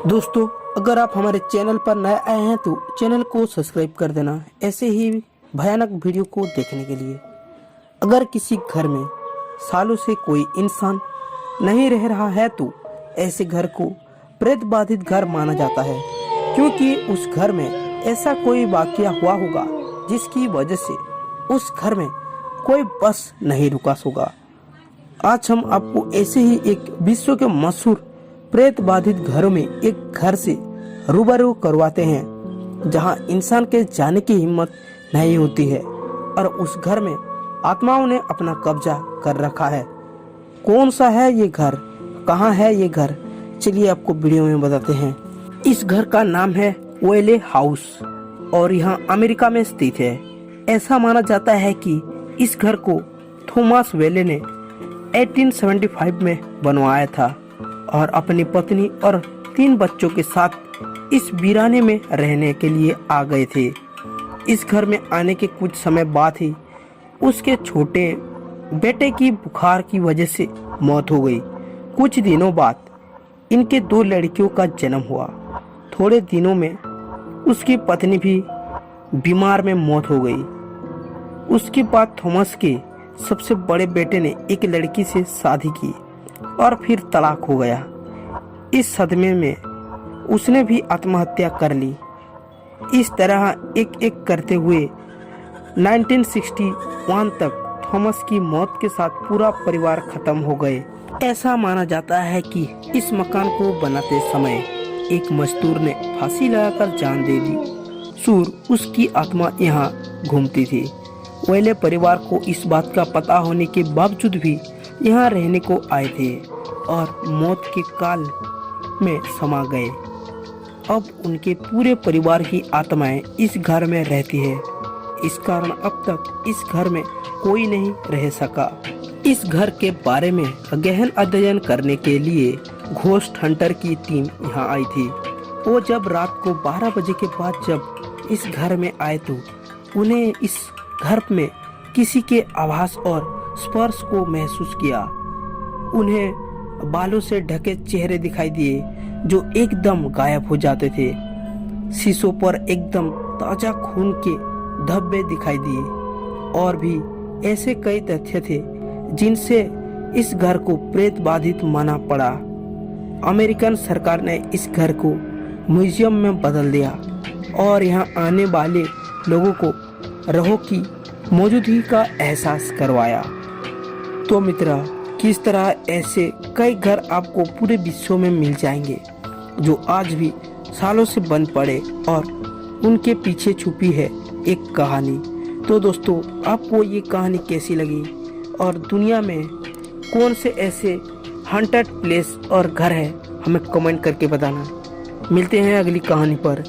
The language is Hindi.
दोस्तों, अगर आप हमारे चैनल पर नए आए हैं तो चैनल को सब्सक्राइब कर देना ऐसे ही भयानक वीडियो को देखने के लिए। अगर किसी घर में सालों से कोई इंसान नहीं रह रहा है तो ऐसे घर को प्रेत बाधित घर माना जाता है, क्योंकि उस घर में ऐसा कोई वाकया हुआ होगा जिसकी वजह से उस घर में कोई बस नहीं रुका होगा। आज हम आपको ऐसे ही एक विश्व के मशहूर प्रेत बाधित घरों में एक घर से रूबरू करवाते हैं जहां इंसान के जाने की हिम्मत नहीं होती है और उस घर में आत्माओं ने अपना कब्जा कर रखा है। कौन सा है ये घर, कहां है ये घर, चलिए आपको वीडियो में बताते हैं। इस घर का नाम है वेले हाउस और यहाँ अमेरिका में स्थित है। ऐसा माना जाता है कि इस घर को थॉमस वेले ने 1875 में बनवाया था और अपनी पत्नी और 3 बच्चों के साथ इस वीराने में रहने के लिए आ गए थे। इस घर में आने के कुछ समय बाद ही उसके छोटे बेटे की बुखार की वजह से मौत हो गई। कुछ दिनों बाद इनके 2 लड़कियों का जन्म हुआ। थोड़े दिनों में उसकी पत्नी भी बीमार में मौत हो गई। उसके बाद थॉमस के सबसे बड़े बेटे ने एक लड़की से शादी की और फिर तलाक हो गया। इस सदमे में उसने भी आत्महत्या कर ली। इस तरह एक एक करते हुए 1961 तक थॉमस की मौत के साथ पूरा परिवार खत्म हो गए। ऐसा माना जाता है कि इस मकान को बनाते समय एक मजदूर ने फांसी लगाकर जान दे दी। सूर उसकी आत्मा यहाँ घूमती थी। वेले परिवार को इस बात का पता होने के बावजूद भी यहाँ रहने को आए थे और मौत के काल में समा गए। अब उनके पूरे परिवार की आत्माएं इस घर में रहती है। इस कारण अब तक इस घर में कोई नहीं रह सका। इस घर के बारे में गहन अध्ययन करने के लिए घोस्ट हंटर की टीम यहाँ आई थी। वो जब रात को 12 बजे के बाद जब इस घर में आए तो उन्हें इस घर में किसी के आवाज और स्पर्श को महसूस किया। उन्हें बालों से ढके चेहरे दिखाई दिए जो एकदम गायब हो जाते थे। शीशों पर एकदम ताजा खून के धब्बे दिखाई दिए और भी ऐसे कई तथ्य थे जिनसे इस घर को प्रेत बाधित माना पड़ा। अमेरिकन सरकार ने इस घर को म्यूजियम में बदल दिया और यहाँ आने वाले लोगों को रहो की मौजूदगी का एहसास करवाया। तो मित्रा, किस तरह ऐसे कई घर आपको पूरे विश्व में मिल जाएंगे जो आज भी सालों से बंद पड़े और उनके पीछे छुपी है एक कहानी। तो दोस्तों, आपको ये कहानी कैसी लगी और दुनिया में कौन से ऐसे हॉन्टेड प्लेस और घर है, हमें कमेंट करके बताना। मिलते हैं अगली कहानी पर।